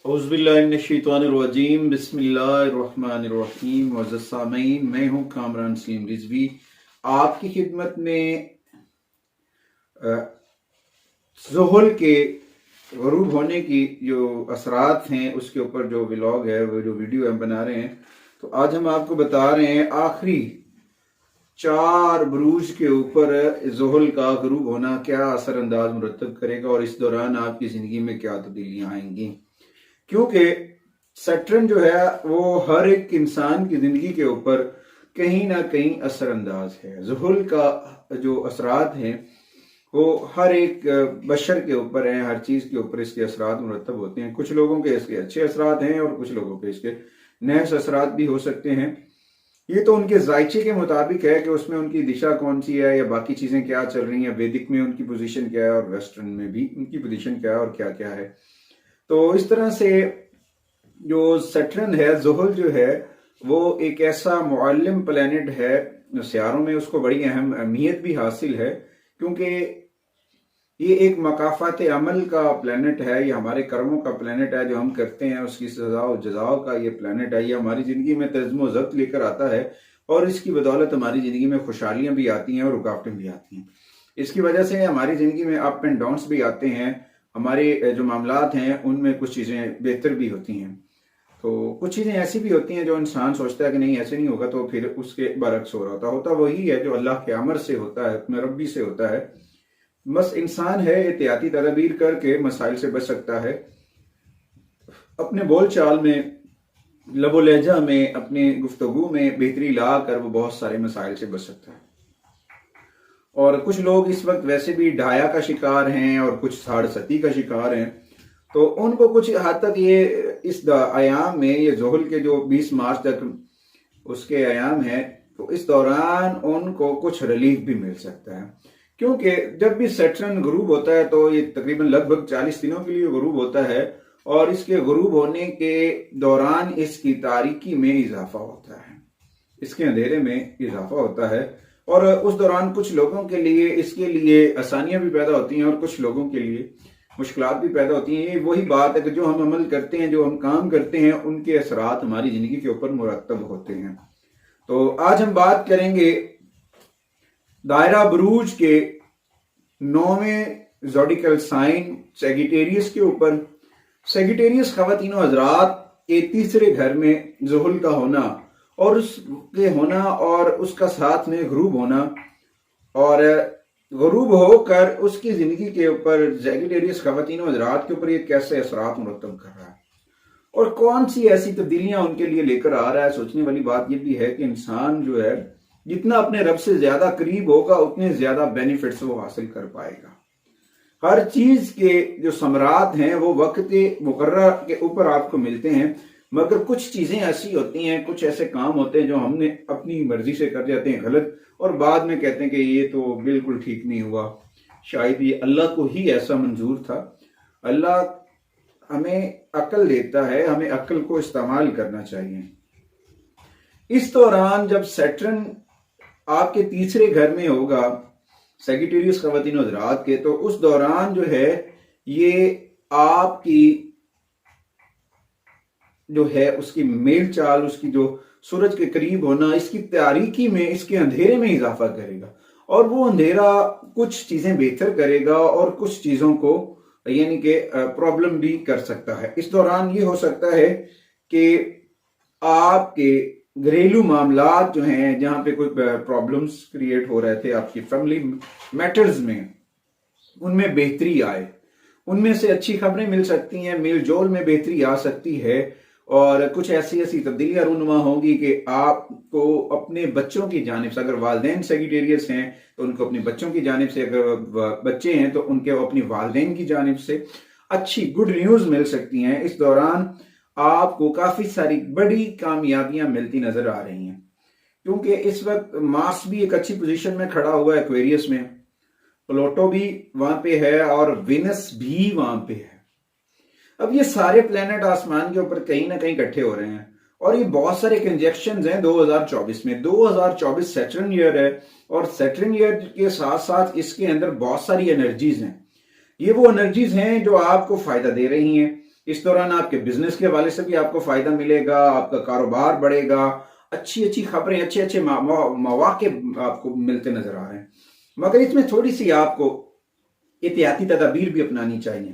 औज़ुबिल्लाहिमिनश्शैतानिर्रजीम बिस्मिल्लाहिर्रहमानिर्रहीम। मुअज़्ज़ज़ सामीन, मैं हूँ कामरान सलीम रिजवी आपकी खिदमत में। ज़ुहुल के ग़ुरूब होने की जो असरात हैं उसके ऊपर जो व्लॉग है, वो जो वीडियो हम बना रहे हैं, तो आज हम आपको बता रहे हैं आखिरी 4 बुरूज के ऊपर ज़ुहुल का ग़ुरूब होना क्या असर अंदाज मुरतब करेगा और इस दौरान आपकी ज़िंदगी में क्या तब्दीलियाँ आएंगी। क्योंकि सैटर्न जो है वो हर एक इंसान की ज़िंदगी के ऊपर कहीं ना कहीं असरअंदाज है। ज़ुहुल का जो असरात हैं वो हर एक बशर के ऊपर हैं, हर चीज़ के ऊपर इसके असरात मुरतब होते हैं। कुछ लोगों के इसके अच्छे असरात हैं और कुछ लोगों के इसके नहस असरात भी हो सकते हैं। ये तो उनके जायचे के मुताबिक है कि उसमें उनकी दिशा कौन सी है या बाकी चीज़ें क्या चल रही हैं, वैदिक में उनकी पोजीशन क्या है और वेस्टर्न में भी उनकी पोजीशन क्या है और क्या क्या है। तो इस तरह से जो सैटर्न है, ज़ुहुल जो है वो एक ऐसा मुअल्लिम प्लैनेट है सियारों में, उसको बड़ी अहम अहमियत भी हासिल है क्योंकि ये एक मकाफात अमल का प्लैनेट है। ये हमारे कर्मों का प्लैनेट है, जो हम करते हैं उसकी सजा और जज़ाओं का ये प्लैनेट है। ये हमारी ज़िंदगी में तज़्म व ज़ब्त लेकर आता है और इसकी बदौलत हमारी ज़िंदगी में खुशहालियाँ भी आती हैं और रुकावटें भी आती हैं। इसकी वजह से हमारी ज़िंदगी में अप एंड डाउन्स भी आते हैं। हमारे जो मामलात हैं उनमें कुछ चीज़ें बेहतर भी होती हैं, तो कुछ चीज़ें ऐसी भी होती हैं जो इंसान सोचता है कि नहीं ऐसे नहीं होगा, तो फिर उसके बरक्स हो रहा होता वही है जो अल्लाह के अमर से होता है, अपने रब्बी से होता है। बस इंसान है एहतियाती तदबीर करके मसाइल से बच सकता है। अपने बोल चाल में, लबो लहजा में, अपने गुफ्तगू में बेहतरी ला कर वो बहुत सारे मसाइल से बच सकता है। और कुछ लोग इस वक्त वैसे भी डाया का शिकार हैं और कुछ साड़सती का शिकार हैं, तो उनको कुछ हद तक ये इस आयाम में, ये ज़ुहुल के जो 20 मार्च तक उसके आयाम है, तो इस दौरान उनको कुछ रिलीफ भी मिल सकता है। क्योंकि जब भी सैटर्न ग़ुरूब होता है तो ये तकरीबन लगभग 40 दिनों के लिए ग़ुरूब होता है और इसके ग़ुरूब होने के दौरान इसकी तारीकी में इजाफा होता है, इसके अंधेरे में इजाफा होता है। और उस दौरान कुछ लोगों के लिए इसके लिए आसानियां भी पैदा होती हैं और कुछ लोगों के लिए मुश्किलात भी पैदा होती हैं। ये वही बात है कि जो हम अमल करते हैं, जो हम काम करते हैं, उनके असरात हमारी ज़िंदगी के ऊपर मुरतब होते हैं। तो आज हम बात करेंगे दायरा बुरूज के 9वें ज़ोडिकल साइन सैजिटेरियस के ऊपर। सैजिटेरियस ख़वातीनो हज़रात के तीसरे घर में ज़ुहुल का होना और उसके होना और उसका साथ में ग़ुरूब होना और ग़ुरूब होकर उसकी ज़िंदगी के ऊपर सैजिटेरियस ख़वातीनो हज़रात के ऊपर ये कैसे असरात मुरतब कर रहा है और कौन सी ऐसी तब्दीलियां उनके लिए लेकर आ रहा है। सोचने वाली बात यह भी है कि इंसान जो है जितना अपने रब से ज्यादा करीब होगा उतने ज्यादा बेनिफिट्स वो हासिल कर पाएगा। हर चीज के जो समरात हैं वो वक्त मुकर्रर के ऊपर आपको मिलते हैं, मगर कुछ चीजें ऐसी होती हैं, कुछ ऐसे काम होते हैं जो हमने अपनी मर्जी से कर जाते हैं गलत, और बाद में कहते हैं कि ये तो बिल्कुल ठीक नहीं हुआ, शायद ये अल्लाह को ही ऐसा मंजूर था। अल्लाह हमें अक्ल देता है, हमें अक्ल को इस्तेमाल करना चाहिए। इस दौरान जब सैटर्न आपके तीसरे घर में होगा सैजिटेरियस ख़वातीनो हज़रात के, तो उस दौरान जो है ये आपकी जो है उसकी मेल चाल, उसकी जो सूरज के करीब होना, इसकी तारीकी में, इसके अंधेरे में इजाफा करेगा और वो अंधेरा कुछ चीजें बेहतर करेगा और कुछ चीजों को यानी कि प्रॉब्लम भी कर सकता है। इस दौरान ये हो सकता है कि आपके घरेलू मामलात जो हैं, जहां पे कोई प्रॉब्लम्स क्रिएट हो रहे थे आपकी फैमिली मैटर्स में, उनमें बेहतरी आए, उनमें से अच्छी खबरें मिल सकती हैं, मेल जोल में बेहतरी आ सकती है और कुछ ऐसी ऐसी तब्दीलियां रूनुमा होंगी कि आपको अपने बच्चों की जानिब से, अगर वालिदैन सैजिटेरियस हैं तो उनको अपने बच्चों की जानिब से, अगर बच्चे हैं तो उनके अपनी वालिदैन की जानिब से अच्छी गुड न्यूज मिल सकती हैं। इस दौरान आपको काफी सारी बड़ी कामयाबियां मिलती नजर आ रही हैं, क्योंकि इस वक्त मार्स भी एक अच्छी पोजीशन में खड़ा हुआ है एक्वेरियस में, प्लूटो भी वहां पे है और वेनस भी वहां पे है। अब ये सारे प्लेनेट आसमान के ऊपर कहीं ना कहीं इकट्ठे हो रहे हैं और ये बहुत सारे कंजक्शंस हैं 2024 में। 2024 सैटर्न ईयर है और सैटर्न ईयर के साथ साथ इसके अंदर बहुत सारी एनर्जीज हैं। ये वो एनर्जीज हैं जो आपको फायदा दे रही हैं, इस दौरान आपके बिजनेस के हवाले से भी आपको फायदा मिलेगा, आपका कारोबार बढ़ेगा, अच्छी अच्छी खबरें, अच्छे अच्छे मौके आपको मिलते नजर आ रहे हैं। मगर इसमें थोड़ी सी आपको एहतियाती तदाबीर भी अपनानी चाहिए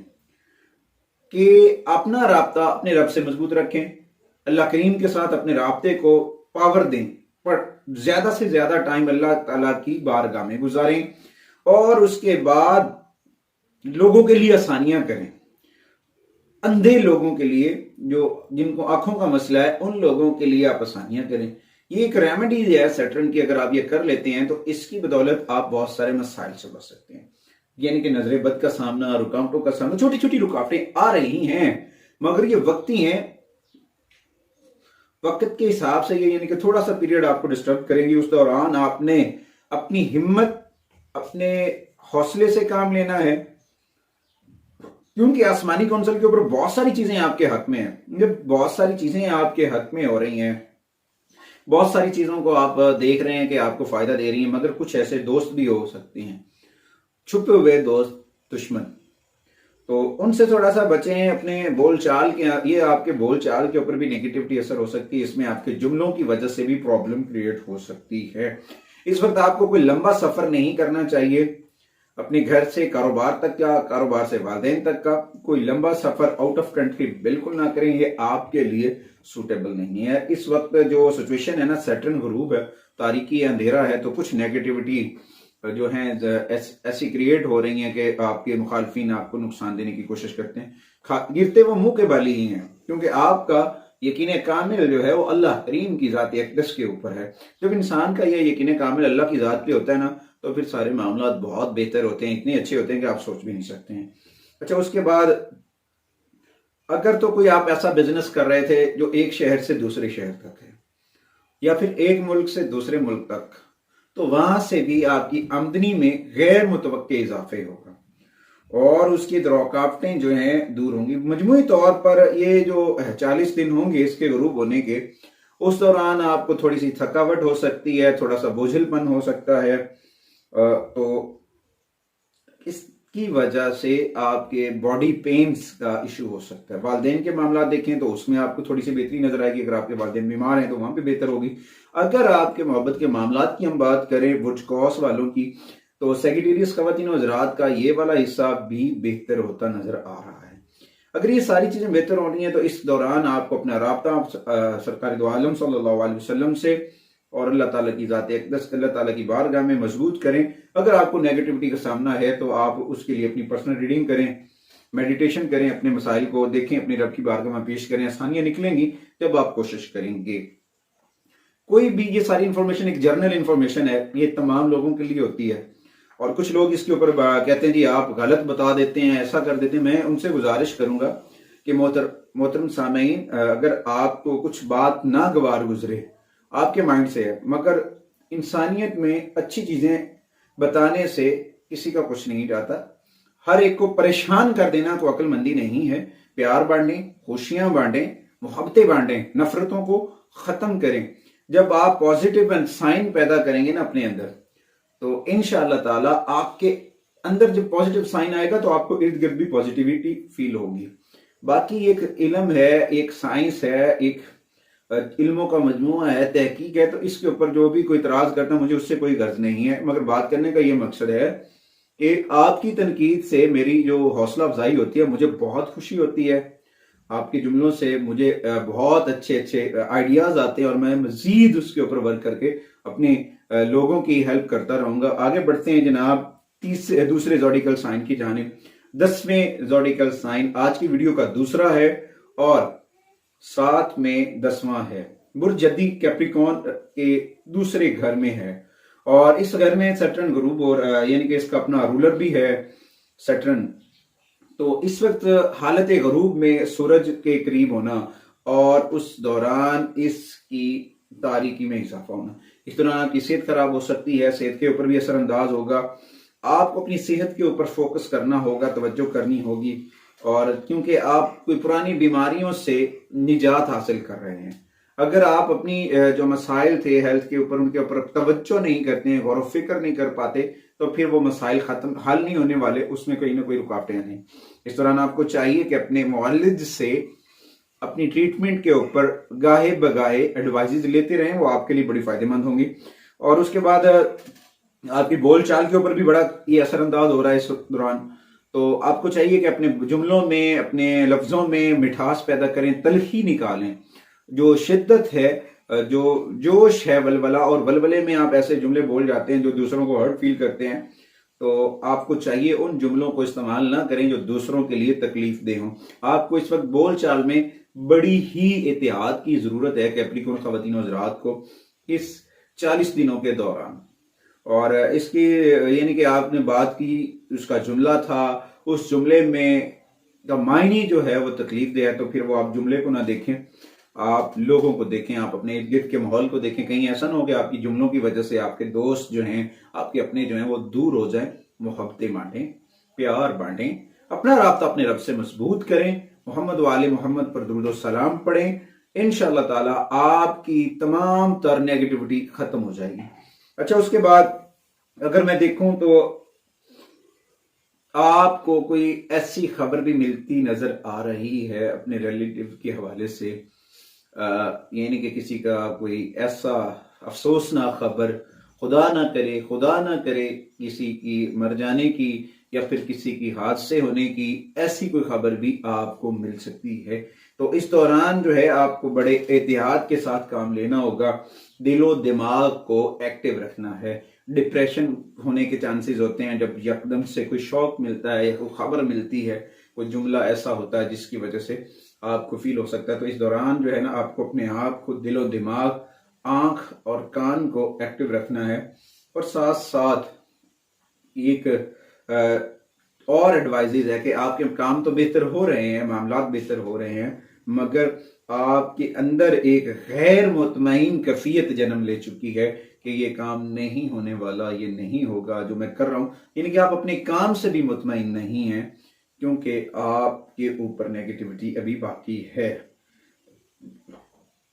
कि अपना राब्ता अपने रब से मजबूत रखें, अल्लाह करीम के साथ अपने राब्ते को पावर दें, पर ज्यादा से ज्यादा टाइम अल्लाह ताला की बारगाह में गुजारें और उसके बाद लोगों के लिए आसानियां करें। अंधे लोगों के लिए, जो जिनको आंखों का मसला है, उन लोगों के लिए आप आसानियां करें। ये एक रेमेडी है सैटर्न की, अगर आप ये कर लेते हैं तो इसकी बदौलत आप बहुत सारे मसाइल से बच सकते हैं। यानी कि नजर बद का सामना, रुकावटों का सामना, छोटी छोटी रुकावटें आ रही हैं मगर ये वक्ती हैं, वक्त के हिसाब से ये यानी कि थोड़ा सा पीरियड आपको डिस्टर्ब करेंगी। उस दौरान आपने अपनी हिम्मत, अपने हौसले से काम लेना है, क्योंकि आसमानी कौंसिल के ऊपर बहुत सारी चीजें आपके हक में हैं। जब बहुत सारी चीजें आपके हक में हो रही हैं, बहुत सारी चीजों को आप देख रहे हैं कि आपको फायदा दे रही हैं, मगर कुछ ऐसे दोस्त भी हो सकते हैं, छुपे हुए दोस्त, दुश्मन, तो उनसे थोड़ा सा बचें। अपने बोलचाल के, ये आपके बोलचाल के ऊपर भी नेगेटिविटी असर हो सकती है, इसमें आपके जुमलों की वजह से भी प्रॉब्लम क्रिएट हो सकती है। इस वक्त आपको कोई लंबा सफर नहीं करना चाहिए, अपने घर से कारोबार तक का, कारोबार से वालिदैन तक का कोई लंबा सफर आउट ऑफ कंट्री बिल्कुल ना करें, ये आपके लिए सूटेबल नहीं है। इस वक्त जो सिचुएशन है ना, सैटर्न गुरूब है, तारीकी है, अंधेरा है, तो कुछ नेगेटिविटी जो है ऐसी क्रिएट हो रही है कि आपके मुखालफिन आपको नुकसान देने की कोशिश करते हैं। गिरते वो मुंह के बाली ही हैं, क्योंकि आपका यकीन कामिल जो है वो अल्लाह करीम की जात अक़दस के ऊपर है। जब इंसान का यह यकीन कामिल अल्लाह की जात पे होता है ना, तो फिर सारे मामला बहुत बेहतर होते हैं, इतने अच्छे होते हैं कि आप सोच भी नहीं सकते हैं। अच्छा, उसके बाद अगर तो कोई आप ऐसा बिजनेस कर रहे थे जो एक शहर से दूसरे शहर तक है, या फिर एक मुल्क से दूसरे मुल्क तक, तो वहां से भी आपकी आमदनी में गैर मुतवक्के इजाफे होगा और उसकी रुकावटें जो हैं दूर होंगी। मजमूई तौर पर ये जो 40 दिन होंगे इसके गुरूब होने के, उस दौरान आपको थोड़ी सी थकावट हो सकती है, थोड़ा सा बोझिलपन हो सकता है, तो इसकी वजह से आपके बॉडी पेन्स का इशू हो सकता है। वालिदैन के मामला देखें तो उसमें आपको थोड़ी सी बेहतरी नजर आएगी, अगर आपके वालिदैन बीमार हैं तो वहां पे बेहतर होगी। अगर आपके मोहब्बत के मामला की हम बात करें बुर्जकॉस वालों की, तो सेक्रेटेरियस खवातीन और हज़रात का ये वाला हिस्सा भी बेहतर होता नजर आ रहा है। अगर ये सारी चीजें बेहतर हो रही हैं तो इस दौरान आपको अपना राब्ता सरकार दो आलम सल्लल्लाहु अलैहि वसल्लम से और अल्लाह ताला की जात अक़दस, अल्लाह ताला की बारगाह में मजबूत करें। अगर आपको नेगेटिविटी का सामना है तो आप उसके लिए अपनी पर्सनल रीडिंग करें, मेडिटेशन करें, अपने मसाइल को देखें, अपने रब की बारगाह में पेश करें, आसानियां निकलेंगी जब आप कोशिश करेंगे। कोई भी, ये सारी इंफॉर्मेशन एक जर्नल इंफॉर्मेशन है, ये तमाम लोगों के लिए होती है और कुछ लोग इसके ऊपर कहते हैं जी आप गलत बता देते हैं, ऐसा कर देते हैं। मैं उनसे गुजारिश करूंगा कि मोहतरम सामीन, अगर आपको कुछ बात ना गवार गुजरे, आपके माइंड से है, मगर इंसानियत में अच्छी चीजें बताने से किसी का कुछ नहीं जाता। हर एक को परेशान कर देना तो अक्लमंदी नहीं है। प्यार बांटें, खुशियां बांटें, मोहब्बतें बांटें, नफरतों को खत्म करें। जब आप पॉजिटिव साइन पैदा करेंगे ना अपने अंदर, तो इंशाअल्लाह ताला आपके अंदर जब पॉजिटिव साइन आएगा तो आपको इर्द गिर्द भी पॉजिटिविटी फील होगी। बाकी एक इल्म है, एक साइंस है, एक इल्मों का मजमूआ है, तहकीक है, तो इसके ऊपर जो भी कोई इतराज करता, मुझे उससे कोई गर्ज नहीं है। मगर बात करने का ये मकसद है कि आपकी तनकीद से मेरी जो हौसला अफजाई होती है, मुझे बहुत खुशी होती है। आपके जुमलों से मुझे बहुत अच्छे अच्छे आइडियाज आते हैं और मैं मजीद उसके ऊपर वर्क करके अपने लोगों की हेल्प करता रहूंगा। आगे बढ़ते हैं जनाब दूसरे ज़ोडिकल साइन की जानिब। 10वें ज़ोडिकल साइन आज की वीडियो का दूसरा है और साथ में 10वां है। बुर्ज जद्दी कैप्रिकॉर्न के दूसरे घर में है और इस घर में सैटर्न गुरूब और यानी कि इसका अपना रूलर भी है सैटर्न। तो इस वक्त हालत गरूब में सूरज के करीब होना और उस दौरान इसकी तारीकी में इजाफा होना, इस दौरान आपकी सेहत खराब हो सकती है, सेहत के ऊपर भी असरअंदाज होगा। आपको अपनी सेहत के ऊपर फोकस करना होगा, तवज्जो करनी होगी, और क्योंकि आप कोई पुरानी बीमारियों से निजात हासिल कर रहे हैं। अगर आप अपनी जो मसाइल थे हेल्थ के ऊपर, उनके ऊपर तवज्जो नहीं करते हैं, गौर व फिक्र नहीं कर पाते, तो फिर वो मसाइल खत्म हल नहीं होने वाले, उसमें कहीं ना कोई रुकावटें नहीं। इस दौरान आपको चाहिए कि अपने मुअल्लिज से अपनी ट्रीटमेंट के ऊपर गाहे बगाहे एडवाइजेज लेते रहें, वो आपके लिए बड़ी फायदेमंद होंगी। और उसके बाद आपकी बोल चाल के ऊपर भी बड़ा ये असरअंदाज हो रहा है इस दौरान। तो आपको चाहिए कि अपने जुमलों में, अपने लफ्जों में मिठास पैदा करें, तलखी निकालें। जो शिद्दत है, जो जोश है, वलवला, और वलवले में आप ऐसे जुमले बोल जाते हैं जो दूसरों को हर्ट फील करते हैं, तो आपको चाहिए उन जुमलों को इस्तेमाल ना करें जो दूसरों के लिए तकलीफ दे हों। आपको इस वक्त बोल चाल में बड़ी ही एहतियात की जरूरत है कैप्रिकॉर्न ख़वातीन और हज़रात को इस 40 दिनों के दौरान। और इसकी यानी कि आपने बात की, उसका जुमला था, उस जुमले में का मायने जो है वो तकलीफ दे है, तो फिर वो आप जुमले को ना देखें, आप लोगों को देखें, आप अपने इर्द गिर्द के माहौल को देखें। कहीं ऐसा ना हो कि आपकी जुमलों की वजह से आपके दोस्त जो हैं, आपके अपने जो हैं, वो दूर हो जाएं। मोहब्बतें बांटें, प्यार बांटें, अपना राब्ता अपने रब से मजबूत करें, मोहम्मद वाले मोहम्मद पर दुरूद और सलाम पढ़ें। इंशाअल्लाह ताला आपकी तमाम तर नेगेटिविटी खत्म हो जाएगी। अच्छा, उसके बाद अगर मैं देखूं तो आपको कोई ऐसी खबर भी मिलती नजर आ रही है अपने रिलेटिव के हवाले से, यानी कि किसी का कोई ऐसा अफसोसनाक खबर, खुदा ना करे किसी की मर जाने की या फिर किसी की हादसे होने की, ऐसी कोई खबर भी आपको मिल सकती है। तो इस दौरान जो है आपको बड़े एहतियात के साथ काम लेना होगा। दिलो दिमाग को एक्टिव रखना है। डिप्रेशन होने के चांसेस होते हैं जब यकदम से कोई शौक मिलता है या कोई खबर मिलती है, कोई जुमला ऐसा होता है जिसकी वजह से आपको फील हो सकता है। तो इस दौरान जो है ना, आपको अपने आप को, दिलो दिमाग, आंख और कान को एक्टिव रखना है। और साथ साथ एक और एडवाइजेज है कि आपके काम तो बेहतर हो रहे हैं, मामलात बेहतर हो रहे हैं, मगर आपके अंदर एक गैर मुतमईन कैफियत जन्म ले चुकी है कि ये काम नहीं होने वाला, ये नहीं होगा जो मैं कर रहा हूं। यानी कि आप अपने काम से भी मुतमईन नहीं हैं, क्योंकि आपके ऊपर नेगेटिविटी अभी बाकी है।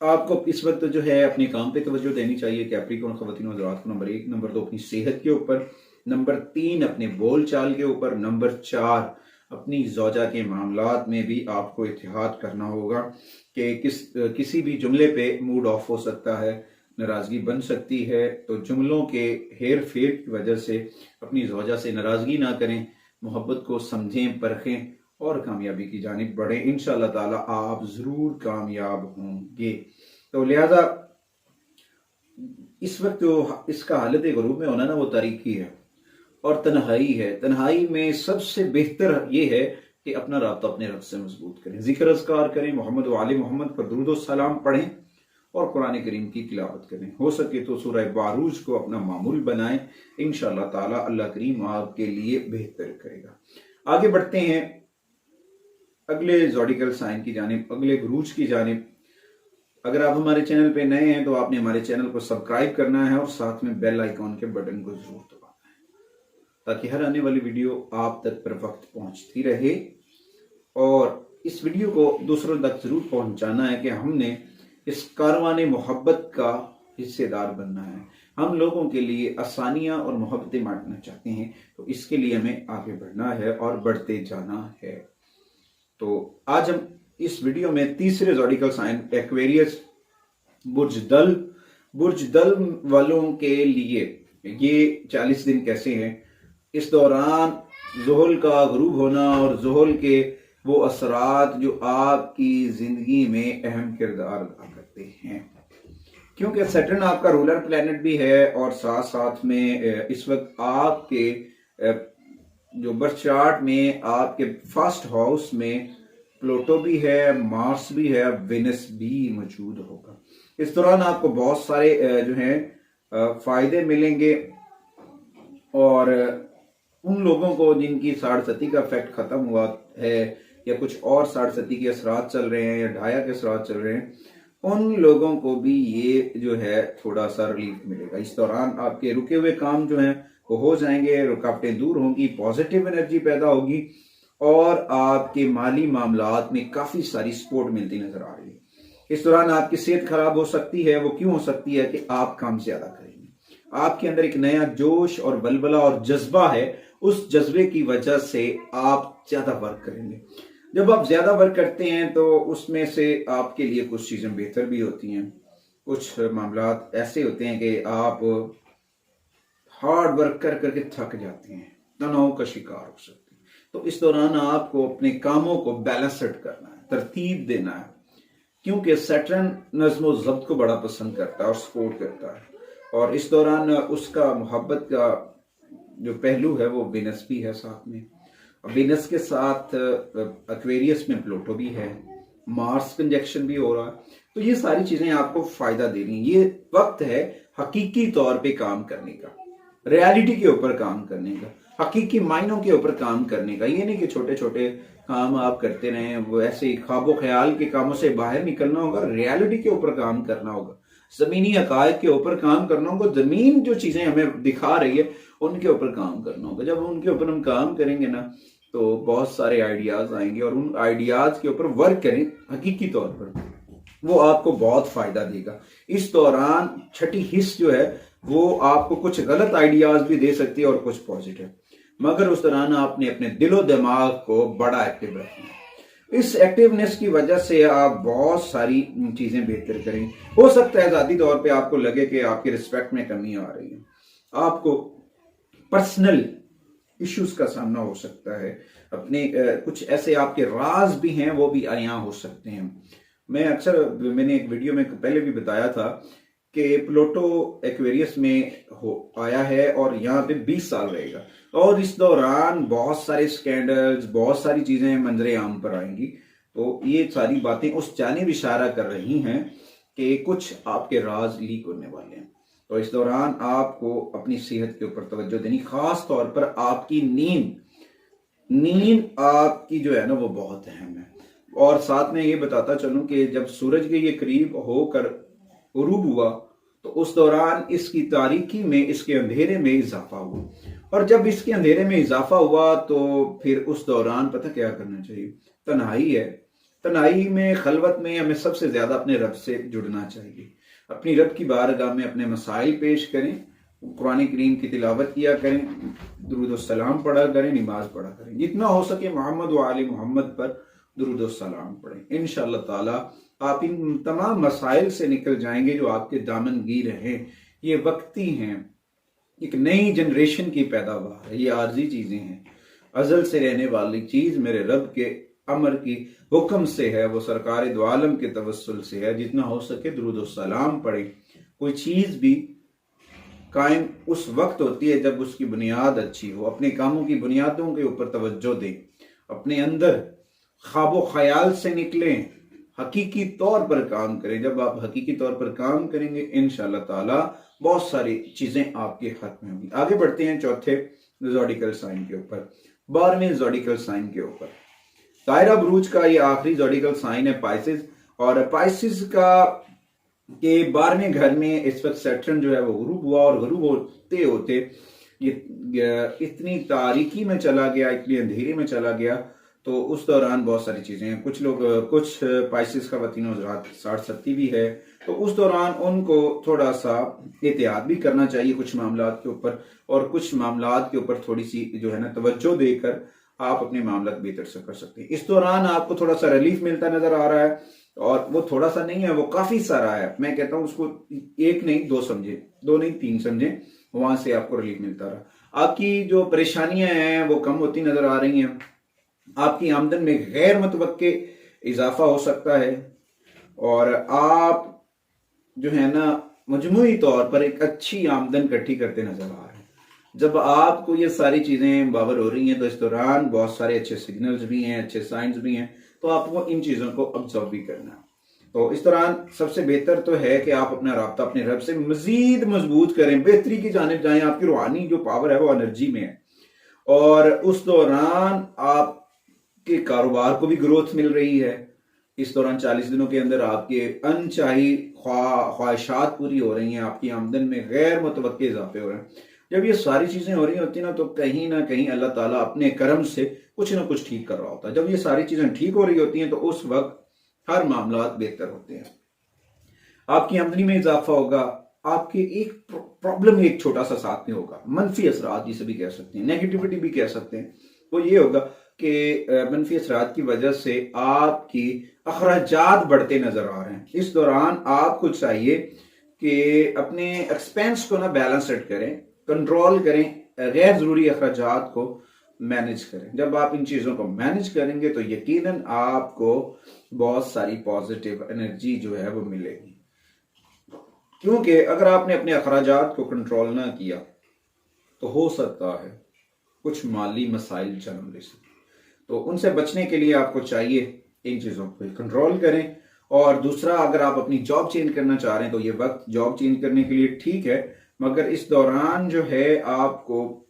आपको इस वक्त जो है अपने काम पे तवज्जो देनी चाहिए। कैप्रिकॉर्न ख़वातीन और हज़रात को नंबर 1, नंबर 2 अपनी सेहत के ऊपर, नंबर 3 अपने बोल चाल के ऊपर, नंबर 4 अपनी ज़ौजा के मामलात में भी आपको एहतियात करना होगा कि किसी भी जुमले पे मूड ऑफ हो सकता है, नाराज़गी बन सकती है। तो जुमलों के हेर फेर की वजह से अपनी ज़ौजा से नाराज़गी ना करें, मोहब्बत को समझें, परखें और कामयाबी की जानिब बढ़ें। इंशाअल्लाह ताला आप ज़रूर कामयाब होंगे। तो लिहाजा इस वक्त जो इसका हालत गरूब में होना ना, वो तारीकी है और तन्हाई है। तन्हाई में सबसे बेहतर ये है कि अपना राब्ता अपने रब से मजबूत करें, जिक्र अज़कार करें, मोहम्मद वाले मोहम्मद पर दुरूद और सलाम पढ़ें और कुरान करीम की तिलावत करें। हो सके तो सूरह बारूज को अपना मामूल बनाएं। इंशाअल्लाह ताला अल्लाह करीम आपके लिए बेहतर करेगा। आगे बढ़ते हैं अगले ज़ोडिकल साइन की जानिब, अगले बुरूज की जानिब। अगर आप हमारे चैनल पे नए हैं तो आपने हमारे चैनल को सब्सक्राइब करना है और साथ में बेल आइकॉन के बटन को जरूर दबाना है, ताकि हर आने वाली वीडियो आप तक पर वक्त पहुंचती रहे। और इस वीडियो को दूसरों तक जरूर पहुंचाना है कि हमने इस कारवाने मोहब्बत का हिस्सेदार बनना है। हम लोगों के लिए आसानियां और मोहब्बतें बांटना चाहते हैं, तो इसके लिए हमें आगे बढ़ना है और बढ़ते जाना है। तो आज हम इस वीडियो में तीसरे ज़ोडिकल साइन एक्वेरियस बुर्ज दल वालों के लिए ये 40 दिन कैसे हैं। इस दौरान ज़ुहल का गुरूब होना और ज़ुहल के वो असरात जो आपकी जिंदगी में अहम किरदार अदा करते हैं, क्योंकि सैटर्न आपका रूलर प्लैनेट भी है और साथ साथ में इस वक्त आपके जो बर्थ चार्ट में आपके फर्स्ट हाउस में प्लूटो भी है, मार्स भी है, वेनस भी मौजूद होगा। इस दौरान आपको बहुत सारे जो हैं फायदे मिलेंगे। और उन लोगों को जिनकी साढ़सती का इफेक्ट खत्म हुआ है या कुछ और साढ़सती के असरात चल रहे हैं या ढाया के असरात चल रहे हैं, उन लोगों को भी ये जो है थोड़ा सा रिलीफ मिलेगा। इस दौरान आपके रुके हुए काम जो हैं वो हो जाएंगे, रुकावटें दूर होंगी, पॉजिटिव एनर्जी पैदा होगी और आपके माली मामलात में काफी सारी सपोर्ट मिलती नजर आ रही है। इस दौरान आपकी सेहत खराब हो सकती है। वो क्यों हो सकती है कि आप काम ज्यादा करेंगे, आपके अंदर एक नया जोश और बलबला और जज्बा है। उस जज्बे की वजह से आप ज्यादा वर्क करेंगे। जब आप ज्यादा वर्क करते हैं तो उसमें से आपके लिए कुछ चीजें बेहतर भी होती हैं, कुछ मामला ऐसे होते हैं कि आप हार्ड वर्क कर करके थक जाते हैं, तनाव का शिकार हो सकते हैं। तो इस दौरान आपको अपने कामों को बैलेंस्ड करना है, तरतीब देना है, क्योंकि सैटर्न नज्म ज़ब्त को बड़ा पसंद करता है और सपोर्ट करता है। और इस दौरान उसका मोहब्बत का जो पहलू है वो वेनस भी है साथ में। वेनस के साथ एक्वेरियस में प्लूटो भी है, मार्स कंजक्शन भी हो रहा है। तो ये सारी चीजें आपको फायदा दे रही हैं। ये वक्त है हकीकी तौर पे काम करने का, रियलिटी के ऊपर काम करने का, हकीकी मायनों के ऊपर काम करने का। ये नहीं कि छोटे छोटे काम आप करते रहें, वो ऐसे ही ख्वाबो ख्याल के कामों से बाहर निकलना होगा, रियलिटी के ऊपर काम करना होगा, जमीनी हकायक के ऊपर काम करना होगा। जमीन जो चीजें हमें दिखा रही है उनके ऊपर काम करना होगा। जब उनके ऊपर हम काम करेंगे ना तो बहुत सारे आइडियाज आएंगे और उन आइडियाज के ऊपर वर्क करें हकीकी तौर पर, वो आपको बहुत फायदा देगा। इस दौरान छठी हिस्स जो है वो आपको कुछ गलत आइडियाज भी दे सकती है और कुछ पॉजिटिव, मगर उस दौरान आपने अपने दिलो दिमाग को बड़ा एक्टिव रखना है। इस एक्टिवनेस की वजह से आप बहुत सारी चीजें बेहतर करें। हो सकता है ज़ाती तौर पे आपको लगे कि आपकी रिस्पेक्ट में कमी आ रही है, आपको पर्सनल इश्यूज का सामना हो सकता है, अपने कुछ ऐसे आपके राज भी हैं वो भी आया हो सकते हैं। मैंने एक वीडियो में पहले भी बताया था कि प्लूटो एक्वेरियस में आया है और यहाँ पे 20 साल रहेगा और इस दौरान बहुत सारे स्कैंडल्स, बहुत सारी चीजें मंजरे आम पर आएंगी। तो ये सारी बातें उस जानिब इशारा कर रही हैं कि कुछ आपके राज लीक होने वाले हैं। तो इस दौरान आपको अपनी सेहत के ऊपर तवज्जो देनी, खास तौर पर आपकी नींद आपकी जो है ना वो बहुत अहम है। और साथ में ये बताता चलूं कि जब सूरज के ये करीब होकर गुरूब हुआ तो उस दौरान इसकी तारीकी में, इसके अंधेरे में इजाफा हुआ, और जब इसके अंधेरे में इजाफा हुआ तो फिर उस दौरान पता क्या करना चाहिए? तन्हाई है। तन्हाई में, खलवत में हमें सबसे ज्यादा अपने रब से जुड़ना चाहिए। अपनी रब की बारगाह में अपने मसाइल पेश करें, कुरान करीम की तिलावत किया करें, दुरूद सलाम पढ़ा करें, नमाज पढ़ा करें, जितना हो सके मोहम्मद व आले मोहम्मद पर दुरूद सलाम पढ़ें। इंशाअल्लाह ताला आप इन तमाम मसाइल से निकल जाएंगे जो आपके दामनगीर हैं। ये वक्ती हैं, एक नई जनरेशन की पैदावार है, ये आर्जी चीजें हैं। अजल से रहने वाली चीज मेरे रब के अमर की हुक्म से है, वो सरकार दो आलम के तवस्सुल से है। जितना हो सके दुरूद सलाम पढ़े। कोई चीज भी कायम उस वक्त होती है जब उसकी बुनियाद अच्छी हो। अपने कामों की बुनियादों के ऊपर तवज्जो दें, अपने अंदर ख्वाबो ख्याल से निकलें, हकीकी तौर पर काम करें। जब आप हकीकी तौर पर काम करेंगे इंशाअल्लाह ताला बहुत सारी चीजें आपके हाथ में होंगी। आगे बढ़ते हैं चौथे ज़ोडिकल साइन के ऊपर, 12वें ज़ोडिकल साइन के ऊपर। दायरा बुरूज का ये आखिरी ज़ोडिकल साइन है पाइसिस, और पाइसिस का के 12वें घर में इस वक्त सैटर्न जो है वो गुरूब हुआ, और गुरूब होते होते ये इतनी तारीकी में चला गया, इतनी अंधेरे में चला गया। तो उस दौरान बहुत सारी चीजें हैं। कुछ पाइसिस का वतीनो 60-70 भी है, तो उस दौरान उनको थोड़ा सा एहतियात भी करना चाहिए कुछ मामलात के ऊपर, और कुछ मामलात के ऊपर थोड़ी सी जो है ना तवज्जो देकर आप अपने मामला बेहतर से कर सकते हैं। इस दौरान आपको थोड़ा सा रिलीफ मिलता नजर आ रहा है, और वो थोड़ा सा नहीं है, वो काफी सारा है। मैं कहता हूं उसको एक नहीं दो समझे, दो नहीं तीन समझे, वहां से आपको रिलीफ मिलता रहा। आपकी जो परेशानियां हैं वो कम होती नजर आ रही हैं। आपकी आमदन में गैर मुतवक्के इजाफा हो सकता है, और आप जो है ना मजमूई तौर पर एक अच्छी आमदन इकट्ठी करते नजर आ रहे हैं। जब आपको ये सारी चीजें बावर हो रही हैं तो इस दौरान बहुत सारे अच्छे सिग्नल्स भी हैं, अच्छे साइंस भी हैं, तो आपको इन चीजों को ऑब्जर्व भी करना है। तो इस दौरान सबसे बेहतर तो है कि आप अपना राब्ता अपने रब से मजीद मजबूत करें, बेहतरी की जानिब जाएं। आपकी रूहानी जो पावर है वो एनर्जी में है, और उस दौरान आप के कारोबार को भी ग्रोथ मिल रही है। इस दौरान 40 दिनों के अंदर आपके अनचाही ख्वाहिशात पूरी हो रही हैं, आपकी आमदन में गैर मुतवक्के इजाफे हो रहे हैं। जब ये सारी चीजें हो रही होती ना तो कहीं ना कहीं अल्लाह ताला अपने करम से कुछ ना कुछ ठीक कर रहा होता है। जब ये सारी चीजें ठीक हो रही होती हैं तो उस वक्त हर मामला बेहतर होते हैं। आपकी आमदनी में इजाफा होगा, आपके एक प्रॉब्लम एक छोटा सा साथ में होगा, मनफी असरात जिसे भी कह सकते हैं, नेगेटिविटी भी कह सकते हैं। वो ये होगा कि मनफी असरात की वजह से आपकी अखराजात बढ़ते नजर आ रहे हैं। इस दौरान आपको चाहिए कि अपने एक्सपेंस को ना बैलेंस्ड करें, कंट्रोल करें, गैर जरूरी अखराजात को मैनेज करें। जब आप इन चीजों को मैनेज करेंगे तो यकीनन आपको बहुत सारी पॉजिटिव एनर्जी जो है वो मिलेगी। क्योंकि अगर आपने अपने अखराजात को कंट्रोल ना किया तो हो सकता है कुछ माली मसाइल जन्म ले सके। तो उनसे बचने के लिए आपको चाहिए इन चीज़ों को कंट्रोल करें। और दूसरा, अगर आप अपनी जॉब चेंज करना चाह रहे हैं तो ये वक्त जॉब चेंज करने के लिए ठीक है, मगर इस दौरान जो है आपको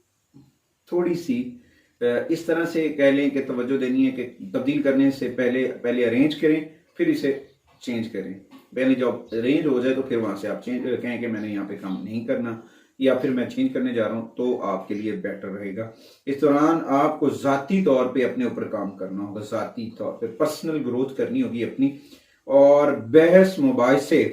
थोड़ी सी इस तरह से कह लें कि तवज्जो देनी है कि तब्दील करने से पहले अरेंज करें, फिर इसे चेंज करें। पहले जॉब अरेंज हो जाए तो फिर वहां से आप चेंज कहें कि मैंने यहाँ पे काम नहीं करना या फिर मैं चेंज करने जा रहा हूं, तो आपके लिए बेटर रहेगा। इस दौरान आपको जाती तौर पे अपने ऊपर काम करना होगा, जाती तौर पे पर्सनल ग्रोथ करनी होगी अपनी। और बहस मुबाहिसे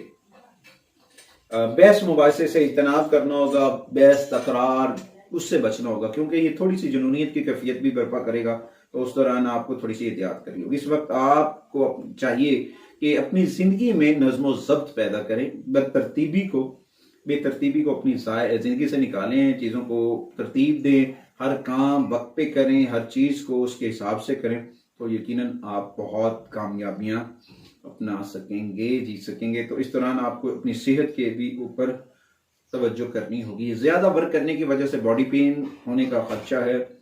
से इज्तनाब करना होगा, बहस तकरार उससे बचना होगा, क्योंकि ये थोड़ी सी जुनूनियत की कैफियत भी बर्पा करेगा। तो उस दौरान आपको थोड़ी सी एहतियात करनी होगी। इस वक्त आपको चाहिए कि अपनी जिंदगी में नज्म ज़ब्त पैदा करें, बेतरतीबी को अपनी जिंदगी से निकालें, चीज़ों को तरतीब दें, हर काम वक्त पे करें, हर चीज़ को उसके हिसाब से करें, तो यकीनन आप बहुत कामयाबियां अपना सकेंगे, जीत सकेंगे। तो इस दौरान आपको अपनी सेहत के भी ऊपर तवज्जो करनी होगी। ज़्यादा वर्क करने की वजह से बॉडी पेन होने का खदशा है,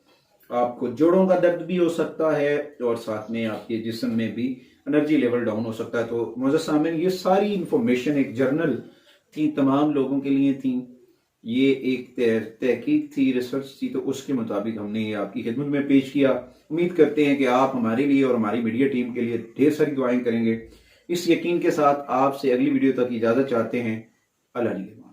आपको जोड़ों का दर्द भी हो सकता है और साथ में आपके जिस्म में भी एनर्जी लेवल डाउन हो सकता है। तो मुअज़्ज़ज़ सामीन, ये सारी इंफॉर्मेशन एक जर्नल थी, तमाम लोगों के लिए थी, ये एक तहकीक थी, रिसर्च थी, तो उसके मुताबिक हमने ये आपकी खिदमत में पेश किया। उम्मीद करते हैं कि आप हमारे लिए और हमारी मीडिया टीम के लिए ढेर सारी दुआएं करेंगे। इस यकीन के साथ आपसे अगली वीडियो तक इजाज़त चाहते हैं। अल्लाह